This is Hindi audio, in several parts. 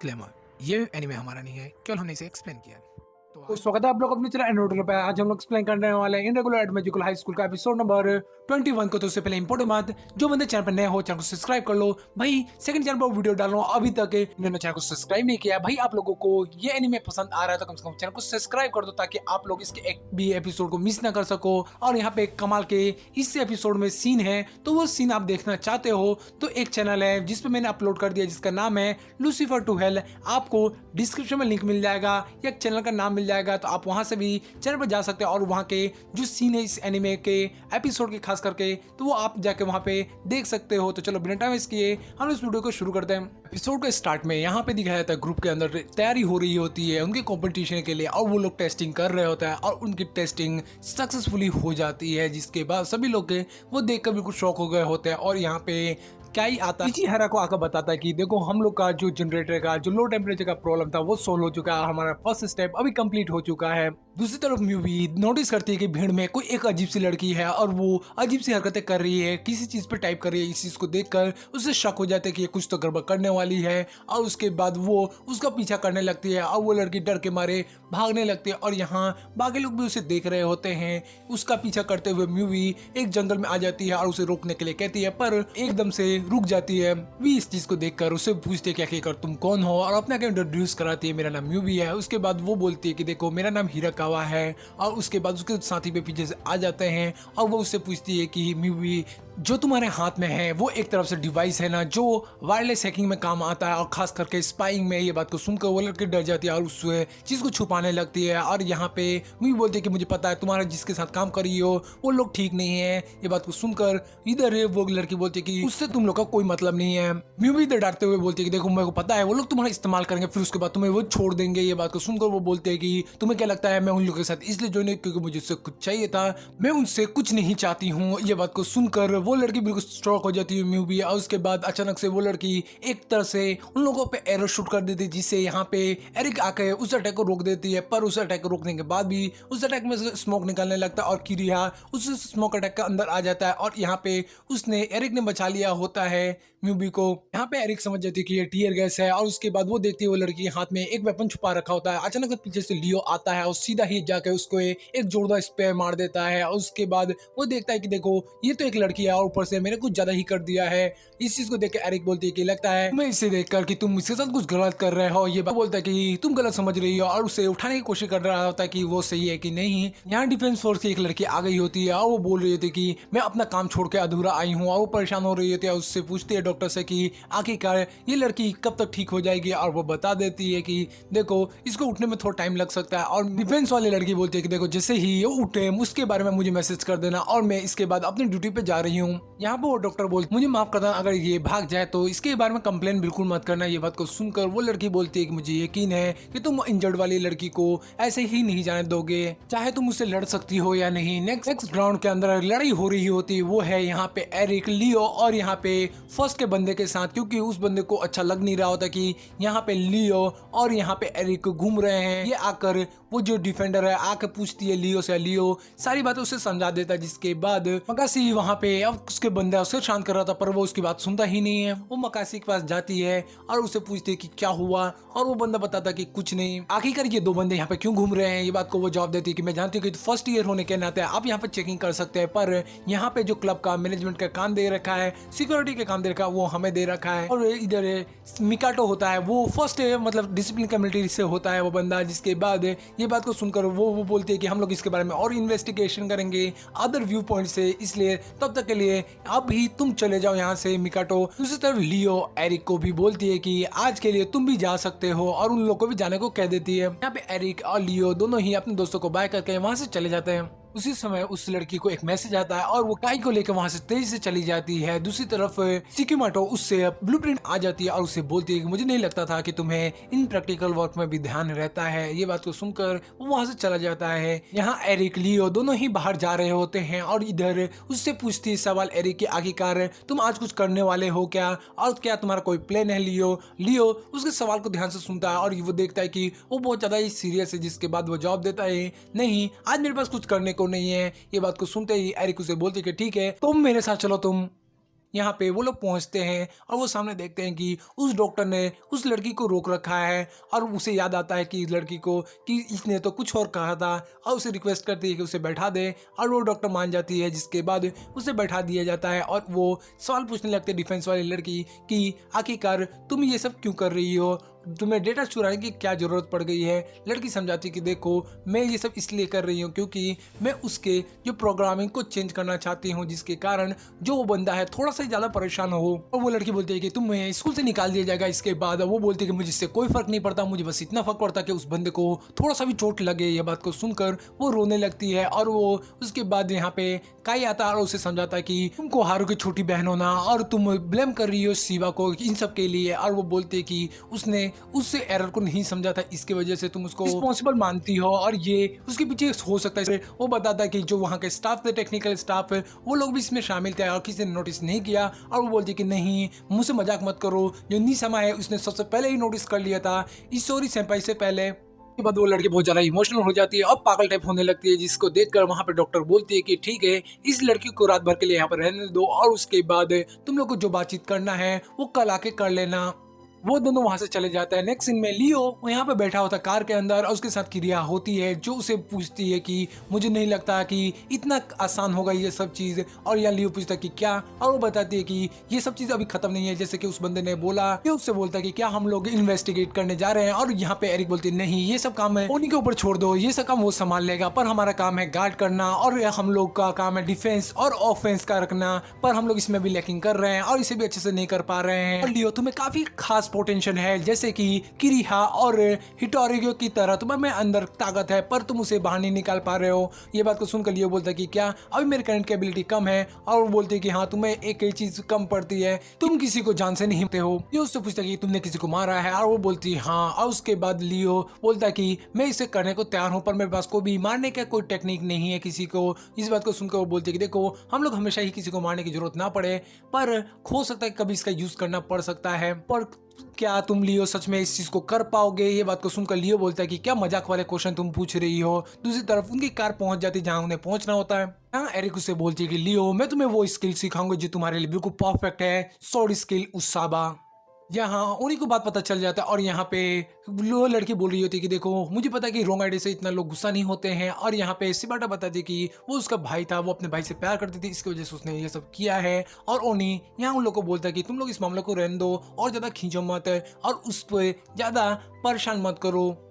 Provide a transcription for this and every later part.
डिस्क्लेमर, ये एनीमे हमारा नहीं है, केवल हमने इसे एक्सप्लेन किया है। तो तो स्वागत है आप लोग अपने चैनल एनोडर पे। आज हम लोग एक्सप्लेन करने वाले हैं इनरेगुलर एडमेजिकल हाई स्कूल का एपिसोड नंबर 21 को। तो उससे पहले इंपॉर्टेंट बात, जो बंदे चैनल पर नए हो चैनल को सब्सक्राइब कर लो भाई। सेकंड चैनल पर वीडियो डाल रहा हूँ, अभी तक इन्होंने चैनल को सब्सक्राइब नहीं किया भाई। आप लोगों को ये एनीमे पसंद आ रहा है तो कम से कम चैनल को सब्सक्राइब कर दो, ताकि आप लोग इसके एक भी एपिसोड को मिस ना कर सको। और यहाँ पे कमाल के इस एपिसोड में सीन है, तो वो सीन आप देखना चाहते हो तो एक चैनल है जिसपे मैंने अपलोड कर दिया, जिसका नाम है लूसीफर टू हेल। आपको डिस्क्रिप्शन में लिंक मिल जाएगा या चैनल का नाम मिल जाएगा, तो आप वहां से भी चैनल पर जा सकते हैं। और वहां के जो सीन है इस एनिमे के एपिसोड के खास करके, तो वो आप जाके वहां पे देख सकते हो। तो चलो बिना टाइम वेस्ट किए हम इस वीडियो को शुरू करते हैं। एपिसोड के स्टार्ट में यहाँ पे दिखाया जाता है ग्रुप के अंदर तैयारी हो रही होती है उनके कंपटीशन के लिए, और वो लोग टेस्टिंग कर रहे होते हैं और उनकी टेस्टिंग सक्सेसफुली हो जाती है, जिसके बाद सभी लोग वो देखकर बिल्कुल शॉक हो गए होते हैं। और यहाँ पे क्या ही आता है, इचिहारा को आकर बताता है कि देखो हम लोग का जो जनरेटर का जो लो टेम्परेचर का प्रॉब्लम था वो सोल्व हो चुका है, हमारा फर्स्ट स्टेप अभी कंप्लीट हो चुका है। दूसरी तरफ म्यूवी नोटिस करती है कि भीड़ में कोई एक अजीब सी लड़की है और वो अजीब सी हरकतें कर रही है, किसी चीज पे टाइप कर रही है। इस चीज को देखकर उसे शक हो जाता है कि ये कुछ तो गड़बड़ करने वाली है, और उसके बाद वो उसका पीछा करने लगती है और वो लड़की डर के मारे भागने लगती है। और यहाँ बाकी लोग भी उसे देख रहे होते हैं। उसका पीछा करते हुए म्यूवी एक जंगल में आ जाती है और उसे रोकने के लिए कहती है, पर एकदम से रुक जाती है। वी इस चीज को देखकर उससे पूछते क्या कि तुम कौन हो, और अपना क्या इंट्रोड्यूस कराती है, मेरा नाम म्यूवी है। उसके बाद वो बोलती है कि देखो मेरा नाम हिराकावा है। और उसके बाद उसके साथी पे पीछे से आ जाते हैं और वो उससे पूछती है कि म्यूवी, जो तुम्हारे हाथ में है वो एक तरफ से डिवाइस है ना, जो वायरलेस हैकिंग में काम आता है और खास करके स्पाइंग में। ये बात को सुनकर वो लड़की डर जाती है और उस चीज को छुपाने लगती है। और यहाँ पे म्यूवी बोलती है कि मुझे पता है तुम्हारा जिसके साथ काम कर रही हो वो लोग ठीक नहीं है। ये बात को सुनकर इधर वो लड़की बोलती है कि उससे तुम लोग का कोई मतलब नहीं है। म्यूवी इधर डांटते हुए बोलती है कि देखो मेरे को पता है वो लोग तुम्हारा इस्तेमाल करेंगे, फिर उसके बाद तुम्हें वो छोड़ देंगे। ये बात को सुनकर वो बोलते हैं कि तुम्हें क्या लगता है मैं उन लोगों के साथ इसलिए ज्वाइन क्योंकि मुझे उससे कुछ चाहिए था, मैं उनसे कुछ नहीं चाहती हूँ। ये बात को सुनकर वो लड़की बिल्कुल स्ट्रोक हो जाती है म्यूवी। और उसके बाद अचानक से वो लड़की एक तरह से उन लोगों पे एरो शूट कर देती है, जिससे यहाँ पे एरिक आके उस अटैक को रोक देती है। पर उस अटैक को रोकने के बाद भी उस अटैक में से स्मोक निकलने लगता है और किरिया उस स्मोक अटैक के अंदर आ जाता है। और यहाँ पे उसने एरिक ने बचा लिया होता है म्यूवी को। यहाँ पे एरिक समझ जाती है कि ये टीयर गैस है, और उसके बाद वो देखती है वो लड़की के हाथ में एक वेपन छुपा रखा होता है। अचानक से पीछे से लियो आता है और सीधा ही जाके उसको एक जोरदार स्प्रे मार देता है। और उसके बाद वो देखता है कि देखो ये तो एक लड़की है और ऊपर से मैंने कुछ ज्यादा ही कर दिया है। इस चीज को देख के एरिक बोलती है कि लगता है मैं इसे देखकर कि तुम इसके साथ कुछ गलत कर रहे हो। ये बोलता है कि तुम गलत समझ रही हो, और उसे उठाने की कोशिश कर रहा होता है कि वो सही है कि नहीं। यहाँ डिफेंस फोर्स की एक लड़की आ गई होती है और वो बोल रही होती है कि मैं अपना काम छोड़ के अधूरा आई हूँ, और वो परेशान हो रही होती है। उससे पूछती है डॉक्टर से कि आखिरकार ये लड़की कब तक ठीक हो जाएगी, और वो बता देती है कि देखो इसको उठने में थोड़ा टाइम लग सकता है। और डिफेंस वाली लड़की बोलती है कि देखो जैसे ही ये उठे उसके बारे में मुझे मैसेज कर देना, और मैं इसके बाद अपनी ड्यूटी पे जा रही हूँ। यहाँ पे वो डॉक्टर बोलती मुझे माफ करना, अगर ये भाग जाए तो इसके बारे में कंप्लेन बिल्कुल मत करना। ये बात को सुनकर वो लड़की बोलती है कि मुझे यकीन है कि तुम इंजर्ड वाली लड़की को ऐसे ही नहीं जाने दोगे, चाहे तुम उससे लड़ सकती हो या नहीं। नेक्स्ट राउंड के अंदर लड़ाई हो रही होती वो है यहाँ पे एरिक, लियो और यहाँ पे फर्स्ट के बंदे के साथ, क्योंकि उस बंदे को अच्छा लग नहीं रहा होता कि यहाँ पे लियो और यहाँ पे एरिक घूम रहे हैं। ये आकर वो जो डिफेंडर है आकर पूछती है लियो से, लियो सारी बातें उसे समझा देता है। जिसके बाद मकासी वहाँ पे अब उसके बंदा उसे शांत कर रहा था, पर वो उसकी बात सुनता ही नहीं है। वो मकासी के पास जाती है और उसे पूछती है कि क्या हुआ, और वो बंदा बताता कि कुछ नहीं। आखिरकार ये दो बंदे यहाँ पे क्यों घूम रहे हैं, ये बात को वो जवाब देती है कि मैं जानती हूँ कि फर्स्ट ईयर होने के नाते आप यहाँ पे चेकिंग कर सकते हैं, पर यहाँ पे जो क्लब का मैनेजमेंट का काम दे रखा है, सिक्योरिटी का काम दे रखा है, वो हमें दे रखा है। और इधर मिकाटो होता है, वो फर्स्ट मतलब डिसिप्लिन कमेटी से होता है वो बंदा। जिसके बाद ये बात को सुनकर वो बोलती है कि हम लोग इसके बारे में और इन्वेस्टिगेशन करेंगे अदर व्यू पॉइंट से, इसलिए तब तक के लिए अभी तुम चले जाओ यहाँ से मिकाटो। दूसरी तरफ लियो एरिक को भी बोलती है कि आज के लिए तुम भी जा सकते हो, और उन लोगों को भी जाने को कह देती है। यहाँ पे एरिक और लियो दोनों ही अपने दोस्तों को बाय करके वहां से चले जाते हैं। उसी समय उस लड़की को एक मैसेज आता है और वो काई को लेकर वहां से तेजी से चली जाती है। दूसरी तरफ सिकिमाटो उससे ब्लूप्रिंट आ जाती है और उससे बोलती है कि मुझे नहीं लगता था कि तुम्हें इन प्रैक्टिकल वर्क में भी ध्यान रहता है। ये बात को सुनकर वो वहां से चला जाता है। यहाँ एरिक लियो दोनों ही बाहर जा रहे होते हैं और इधर उससे पूछती है सवाल एरिक की, आखिरकार तुम आज कुछ करने वाले हो क्या, और क्या तुम्हारा कोई प्लान है लियो। लियो उसके सवाल को ध्यान से सुनता है और वो देखता है कि वो बहुत ज्यादा ही सीरियस है। जिसके बाद वो जवाब देता है नहीं आज मेरे पास कुछ करने को नहीं है। ये बात को सुनते ही एरिक उसे बोलती है कि ठीक है तुम मेरे साथ चलो तुम। यहाँ पे वो लोग पहुंचते हैं और वो सामने देखते हैं कि उस डॉक्टर ने उस लड़की को रोक रखा है और उसे याद आता है कि इस लड़की को कि इसने तो कुछ और कहा था और उसे रिक्वेस्ट करती है कि उसे बैठा दे और वो डॉक्टर मान जाती है, जिसके बाद उसे बैठा दिया जाता है और वो सवाल पूछने लगते डिफेंस वाली लड़की कि आखिरकार तुम ये सब क्यों कर रही हो, तुम्हें डेटा चुराने की क्या जरूरत पड़ गई है। लड़की समझाती कि देखो मैं ये सब इसलिए कर रही हूँ क्योंकि मैं उसके जो प्रोग्रामिंग को चेंज करना चाहती हूँ, जिसके कारण जो वो बंदा है थोड़ा सा ज़्यादा परेशान हो। और वो लड़की बोलती है कि तुम्हें स्कूल से निकाल दिया जाएगा। इसके बाद वो बोलती है कि मुझे इससे कोई फर्क नहीं पड़ता, मुझे बस इतना फर्क पड़ता कि उस बंदे को थोड़ा सा भी चोट लगे। ये बात को सुनकर वो रोने लगती है और वो उसके बाद यहाँ पे काई आता है और उसे समझाता है कि तुमको हारू की छोटी बहन होना और तुम ब्लेम कर रही हो शिवा को इन सब के लिए। और वो बोलती है कि उसने उससे एरर को नहीं समझा था, इसकी वजह से तुम उसको रिस्पॉन्सिबल मानती हो और ये उसके पीछे हो सकता है। वो बताता है कि जो वहाँ के स्टाफ थे, टेक्निकल स्टाफ है, वो लोग भी इसमें शामिल थे और किसी ने नोटिस नहीं किया। और वो बोलती है कि नहीं, मुझसे मजाक मत करो, जो निशमा है उसने सबसे पहले ही नोटिस कर लिया था ईश्वरी सेंपाई से पहले। के बाद वो लड़की बहुत ज्यादा इमोशनल हो जाती है और पागल टाइप होने लगती है, जिसको देखकर वहां पे डॉक्टर बोलती है कि ठीक है, इस लड़की को रात भर के लिए यहाँ पर रहने दो और उसके बाद तुम लोग को जो बातचीत करना है वो कल आके कर लेना। वो दोनों वहां से चले जाते हैं। नेक्स्ट सीन में लियो वो यहाँ पे बैठा होता है कार के अंदर और उसके साथ क्रिया होती है जो उसे पूछती है कि मुझे नहीं लगता कि इतना आसान होगा ये सब चीज। और यहाँ लियो पूछता है कि क्या, और वो बताती है कि ये सब चीज अभी खत्म नहीं है जैसे कि उस बंदे ने बोला। ये उससे बोलता है कि क्या हम लोग इन्वेस्टिगेट करने जा रहे हैं। और यहाँ पे एरिक बोलती है नहीं, ये सब काम है उन्हीं के ऊपर छोड़ दो, ये सब काम वो संभाल लेगा, पर हमारा काम है गार्ड करना और हम लोग का काम है डिफेंस और ऑफेंस का रखना, पर हम लोग इसमें भी लैकिंग कर रहे हैं और इसे भी अच्छे से नहीं कर पा रहे हैं। और लियो तुम्हें काफी खास पोटेंशियल है, जैसे कि किरिहा और हिटोरियो की तरह तुम्हें में अंदर ताकत है, पर तुम उसे बाहर नहीं निकाल पा रहे हो। ये बात को सुनकर लियो बोलता है कि क्या अभी मेरे करंट की एबिलिटी कम है। और वो बोलते हैं कि हाँ, तुम्हें एक ही चीज कम पड़ती है, तुम किसी को जान से नहीं होते हो। लियो उससे पूछता है कि तुमने किसी को मारा है और वो बोलती है हाँ। और उसके बाद लियो बोलता है कि मैं इसे करने को तैयार हूँ, पर मेरे पास कोई भी मारने का कोई टेक्निक नहीं है किसी को। इस बात को सुनकर वो बोलती है कि देखो, हम लोग हमेशा ही किसी को मारने की जरूरत ना पड़े, पर हो सकता है कभी इसका यूज करना पड़ सकता है, पर क्या तुम लियो सच में इस चीज को कर पाओगे। ये बात को सुनकर लियो बोलता है कि क्या मजाक वाले क्वेश्चन तुम पूछ रही हो। दूसरी तरफ उनकी कार पहुंच जाती है जहां उन्हें पहुंचना होता है। हाँ, एरिक उसे बोलती है कि लियो मैं तुम्हें वो स्किल सिखाऊंगा जो तुम्हारे लिए बिल्कुल परफेक्ट है, स्वॉर्ड स्किल उसाबा। यहाँ उन्हीं को बात पता चल जाता है और यहाँ पे वो लड़की बोल रही होती है कि देखो, मुझे पता है कि रॉन्ग आइडिया से इतना लोग गुस्सा नहीं होते हैं। और यहाँ पे सिबाटा बताती है कि वो उसका भाई था, वो अपने भाई से प्यार करती थी, इसकी वजह से उसने ये सब किया है। और ओनी यहाँ उन लोग को बोलता है कि तुम लोग इस मामले को रहने दो और ज्यादा खींचो मत और उस पर ज्यादा परेशान मत करो।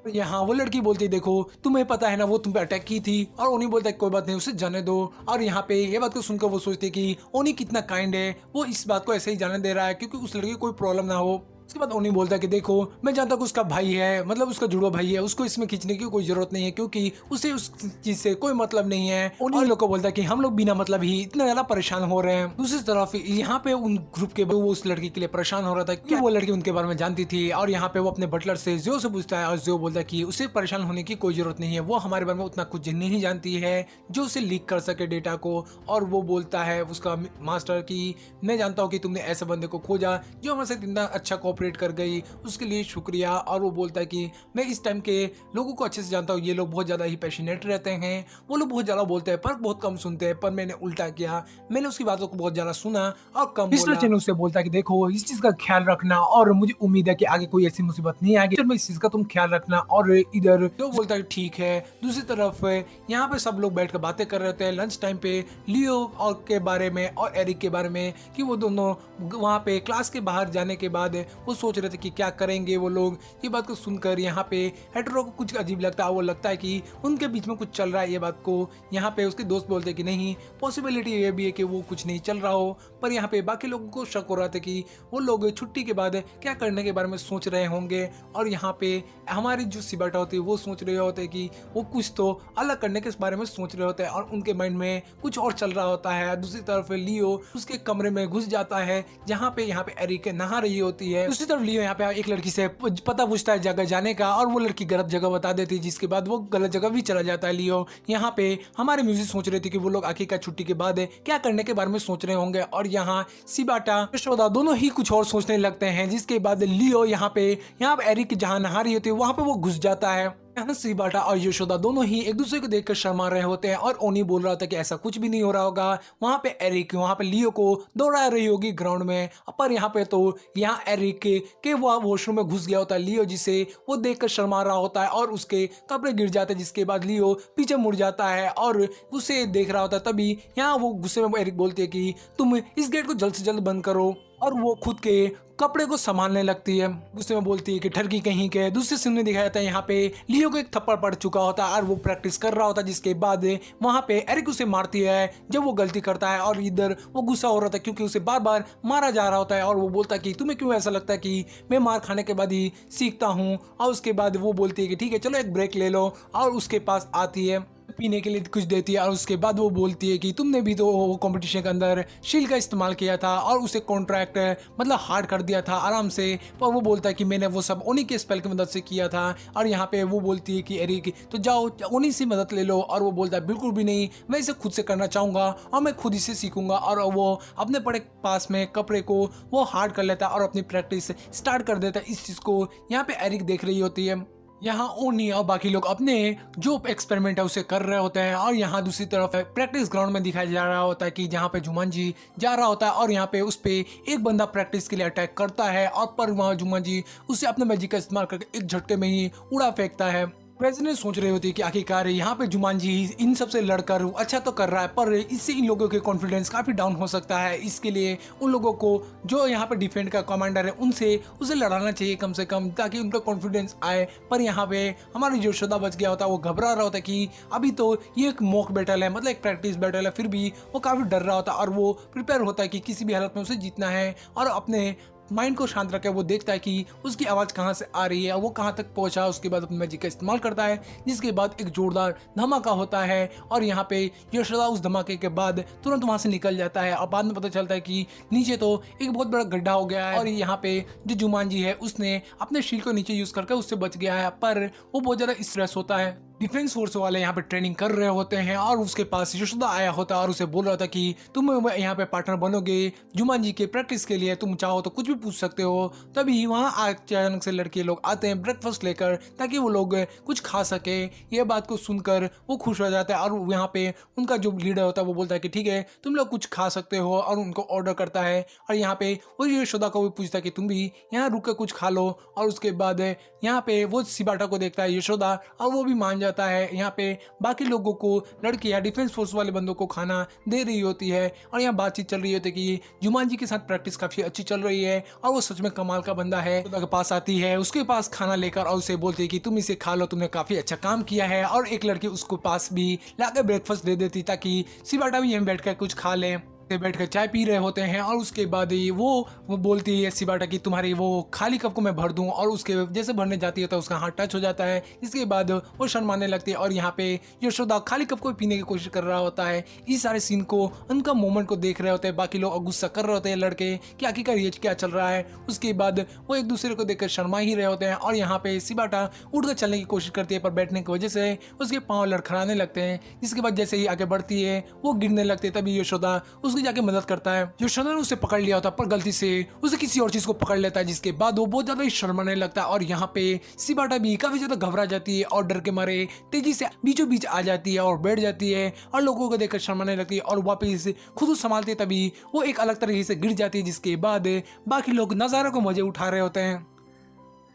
यहाँ वो लड़की बोलती है देखो, तुम्हें पता है ना वो तुम पे अटैक की थी। और ओनी बोलता है कोई बात नहीं, उसे जाने दो। और यहाँ पे ये बात को सुनकर वो सोचती है कि ओनी कितना काइंड है, वो इस बात को ऐसे ही जाने दे रहा है क्योंकि उस लड़की को कोई प्रॉब्लम ना हो। उसके बाद ओनी बोलता है कि देखो, मैं जानता हूँ कि उसका भाई है, मतलब उसका जुड़वा भाई है, उसको इसमें खींचने की कोई जरूरत नहीं है क्योंकि उसे उस चीज से कोई मतलब नहीं है। ओनी लोग को बोलता है कि हम लोग बिना मतलब ही इतना ज्यादा परेशान हो रहे हैं। दूसरी तरफ यहाँ पे उन ग्रुप के वो उस लड़की के लिए परेशान हो रहा था कि वो लड़की उनके बारे में जानती थी। और यहाँ पे वो अपने बटलर से जियो से पूछता है और जियो बोलता है कि उसे परेशान होने की कोई जरूरत नहीं है, वो हमारे बारे में उतना कुछ नहीं जानती है जो उसे लीक कर सके डेटा को। और वो बोलता है उसका मास्टर कि मैं जानता हूँ कि तुमने ऐसे बंदे को खोजा जो हमारे साथ इतना अच्छा कोऑपरेट कर गई, उसके लिए शुक्रिया। और वो बोलता है कि मैं इस टाइम के लोगों को अच्छे से जानता हूँ, ये लोग बहुत ज़्यादा ही पैशनेट रहते हैं, वो लोग बहुत ज़्यादा बोलते हैं पर बहुत कम सुनते हैं। पर मैंने उल्टा किया, मैंने उसकी बातों को बहुत ज़्यादा सुना और कम बोला। चैन उससे बोलता है कि देखो, इस चीज़ का ख्याल रखना और मुझे उम्मीद है कि आगे कोई ऐसी मुसीबत नहीं आएगी, इस चीज़ का तुम ख्याल रखना। और इधर तो बोलता है ठीक है। दूसरी तरफ यहाँ पे सब लोग बैठ कर बातें कर रहे थे लंच टाइम पे, लियो और के बारे में और एरिक के बारे में कि वो दोनों वहाँ पे क्लास के बाहर जाने के बाद वो सोच रहे थे कि क्या करेंगे वो लोग। ये बात को सुनकर यहाँ पे हेटरो को कुछ अजीब लगता है, वो लगता है कि उनके बीच में कुछ चल रहा है। ये बात को यहाँ पे उसके दोस्त बोलते हैं कि नहीं, पॉसिबिलिटी ये भी है कि वो कुछ नहीं चल रहा हो। पर यहाँ पे बाकी लोगों को शक हो रहा था कि वो लोग छुट्टी के बाद क्या करने के बारे में सोच रहे होंगे। और यहाँ पे हमारी जो सिबाटा होती है वो सोच रहे होते कि वो कुछ तो अलग करने के बारे में सोच रहे होते हैं और उनके माइंड में कुछ और चल रहा होता है। दूसरी तरफ लियो उसके कमरे में घुस जाता है जहाँ पे एरिक नहा रही होती है। दूसरी तरफ लियो यहाँ पे एक लड़की से पता पूछता है जगह जाने का और वो लड़की गलत जगह बता देती है, जिसके बाद वो गलत जगह भी चला जाता है। लियो यहाँ पे हमारे म्यूजिक सोच रहे थे कि वो लोग आखिरकार छुट्टी के बाद क्या करने के बारे में सोच रहे होंगे। और यहाँ सिबाटा यशोदा दोनों ही कुछ और सोचने लगते हैं, जिसके बाद लियो यहाँ पे एरिक जहाँ नहा रही होती है वहां पे वो घुस जाता है। यहाँ सिबाटा और यशोदा दोनों ही एक दूसरे को देखकर शर्मा रहे होते हैं और ओनी बोल रहा होता है कि ऐसा कुछ भी नहीं हो रहा होगा। वहाँ पे एरिक वहाँ पे लियो को दौड़ा रही होगी ग्राउंड में, पर यहाँ पे तो यहाँ एरिक के वो वॉशरूम में घुस गया होता है लियो, जिसे वो देखकर शर्मा रहा होता है और उसके कपड़े गिर जाते हैं, जिसके बाद लियो पीछे मुड़ जाता है और उसे देख रहा होता है। तभी यहाँ वो गुस्से में एरिक बोलती है कि तुम इस गेट को जल्द से जल्द बंद करो, और वो खुद के कपड़े को संभालने लगती है। गुस्से में बोलती है कि ठरकी कहीं के। दूसरे सीन में दिखाया जाता है यहाँ पे लियो को एक थप्पड़ पड़ चुका होता है और वो प्रैक्टिस कर रहा होता है, जिसके बाद वहाँ पे एरिक उसे मारती है जब वो गलती करता है, और इधर वो गुस्सा हो रहा था क्योंकि उसे बार बार मारा जा रहा होता है। और वो बोलता है कि तुम्हें क्यों ऐसा लगता है कि मैं मार खाने के बाद ही सीखता हूँ। और उसके बाद वो बोलती है कि ठीक है चलो एक ब्रेक ले लो, और उसके पास आती है पीने के लिए कुछ देती है। और उसके बाद वो बोलती है कि तुमने भी तो वो कंपटीशन के अंदर शील्ड का इस्तेमाल किया था और उसे कॉन्ट्रैक्ट मतलब हार्ड कर दिया था आराम से। पर वो बोलता है कि मैंने वो सब उन्हीं के स्पेल की मदद से किया था। और यहाँ पे वो बोलती है कि एरिक तो जाओ उन्हीं से मदद ले लो। और वो बोलता है बिल्कुल भी नहीं, मैं इसे खुद से करना चाहूँगा और मैं खुद इसे सीखूंगा। और वो अपने बड़े पास में कपड़े को वो हार्ड कर लेता है और अपनी प्रैक्टिस स्टार्ट कर देता है। इस चीज़ को यहाँ पे एरिक देख रही होती है। यहाँ ओनी और बाकी लोग अपने जो एक्सपेरिमेंट है उसे कर रहे होते हैं। और यहाँ दूसरी तरफ प्रैक्टिस ग्राउंड में दिखाया जा रहा होता है कि जहाँ पे जुमानजी जा रहा होता है और यहाँ पे उस पे एक बंदा प्रैक्टिस के लिए अटैक करता है, और पर वहाँ जुमानजी उसे अपने मैजिक का इस्तेमाल करके एक झटके में ही उड़ा फेंकता है। प्रेसिडेंट सोच रही होती है कि आखिरकार यहाँ पे जुमानजी इन सब से लड़कर अच्छा तो कर रहा है, पर इससे इन लोगों के कॉन्फिडेंस काफ़ी डाउन हो सकता है। इसके लिए उन लोगों को जो यहाँ पे डिफेंड का कमांडर है उसे लड़ाना चाहिए कम से कम, ताकि उनका कॉन्फिडेंस आए। पर यहाँ पे हमारा यशोदा बच गया होता है। वो घबरा रहा होता है कि अभी तो ये एक मॉक बैटल है, मतलब एक प्रैक्टिस बैटल है, फिर भी वो काफ़ी डर रहा होता है और वो प्रिपेयर होता है कि किसी भी हालत में उसे जीतना है। और अपने माइंड को शांत रखे वो देखता है कि उसकी आवाज़ कहाँ से आ रही है, वो कहाँ तक पहुँचा। उसके बाद अपनी मैजिक का इस्तेमाल करता है, जिसके बाद एक जोरदार धमाका होता है। और यहाँ पे यशोदा उस धमाके के बाद तुरंत वहाँ से निकल जाता है। और बाद में पता चलता है कि नीचे तो एक बहुत बड़ा गड्ढा हो गया है, और यहाँ पे जो जुमानजी है उसने अपने शील्ड को नीचे यूज़ करके उससे बच गया है। पर वो बहुत ज़्यादा स्ट्रेस होता है। डिफेंस फोर्स वाले यहाँ पे ट्रेनिंग कर रहे होते हैं और उसके पास यशोदा आया होता है और उसे बोल रहा था कि तुम यहाँ पे पार्टनर बनोगे जुमानजी के प्रैक्टिस के लिए, तुम चाहो तो कुछ भी पूछ सकते हो। तभी वहाँ अचानक से लड़के लोग आते हैं ब्रेकफास्ट लेकर, ताकि वो लोग कुछ खा सके। ये बात को सुनकर वो खुश हो जाता है और यहाँ पे उनका जो लीडर होता है वो बोलता है कि ठीक है तुम लोग कुछ खा सकते हो, और उनको ऑर्डर करता है। और यहाँ पे वो यशोदा को भी पूछता है कि तुम भी यहाँ रुक कर कुछ खा लो। और उसके बाद यहाँ पे वो सिबाटा को देखता है यशोदा, और वो भी मान जाता है। यहाँ पे बाकी लोगों को लड़कियां डिफेंस फोर्स वाले बंदों को खाना दे रही होती है, और यहाँ बातचीत चल रही होती है कि जुमानजी के साथ प्रैक्टिस काफी अच्छी चल रही है और वो सच में कमाल का बंदा है। के पास आती है उसके पास खाना लेकर और उसे बोलती है कि तुम इसे खा लो, तुमने काफी अच्छा काम किया है। और एक लड़की उसको पास भी लाकर ब्रेकफास्ट दे देती ताकि सिबाटा भी यहीं बैठकर कुछ खा ले। बैठकर चाय पी रहे होते हैं, और उसके बाद ही वो बोलती है सिबाटा कि तुम्हारी वो खाली कप को मैं भर दूं। और उसके जैसे भरने जाती है तो उसका हाथ टच हो जाता है, जिसके बाद वो शर्माने लगती है। और यहाँ पे यशोदा खाली कप को पीने की कोशिश कर रहा होता है। इस सारे सीन को उनका मोमेंट को देख रहे होते हैं बाकी लोग, गुस्सा कर रहे होते हैं लड़के कि आखिरकार ये क्या चल रहा है। उसके बाद वो एक दूसरे को देखकर शर्मा ही रहे होते हैं। और यहाँ पे सिबाटा उठकर चलने की कोशिश करती है, पर बैठने की वजह से उसके पाँव लड़खड़ाने लगते हैं। जिसके बाद जैसे ही आगे बढ़ती है वो गिरने लगती है। तभी यशोदा उसकी जाके मदद करता है। यशोदा ने उसे पकड़ लिया होता पर गलती से उसे किसी और चीज को पकड़ लेता है, जिसके बाद वो बहुत ज्यादा ही शर्माने लगता है। और यहाँ पे सिबाटा भी काफी ज्यादा घबरा जाती है और डर के मारे तेजी से बीचों बीच आ जाती है और बैठ जाती है और लोगों को देखकर शर्माने लगती है और वापिस खुद संभालती है। तभी वो एक अलग तरीके से गिर जाती है, जिसके बाद बाकी लोग नजारे को मजे उठा रहे होते हैं।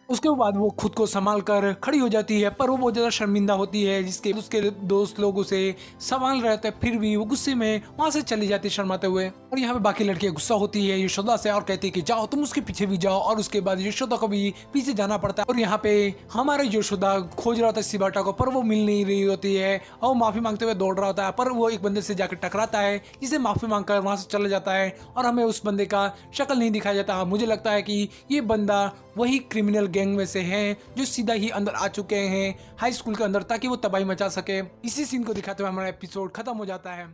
उसके बाद वो खुद को संभाल कर खड़ी हो जाती है, पर वो बहुत ज़्यादा शर्मिंदा होती है, जिसके उसके दोस्त लोग उसे संभाल रहे थे। फिर भी वो गुस्से में वहाँ से चली जाती है शर्माते हुए। और यहाँ पे बाकी लड़कियाँ गुस्सा होती है यशोदा से और कहती है कि जाओ तुम उसके पीछे भी जाओ। और उसके बाद यशोदा को भी पीछे जाना पड़ता है। और यहाँ पे हमारा यशोदा खोज रहा होता है सिबाटा को, पर वो मिल नहीं रही होती है और वो माफी मांगते हुए दौड़ रहा होता है। पर वो एक बंदे से जाकर टकराता है, जिसे माफी मांगकर वहाँ से चला जाता है और हमें उस बंदे का शक्ल नहीं दिखाया जाता। मुझे लगता है कि ये बंदा वही क्रिमिनल गैंग में से है जो सीधा ही अंदर आ चुके हैं हाई स्कूल के अंदर, ताकि वो तबाही मचा सके। इसी सीन को दिखाते हुए हमारा एपिसोड खत्म हो जाता है।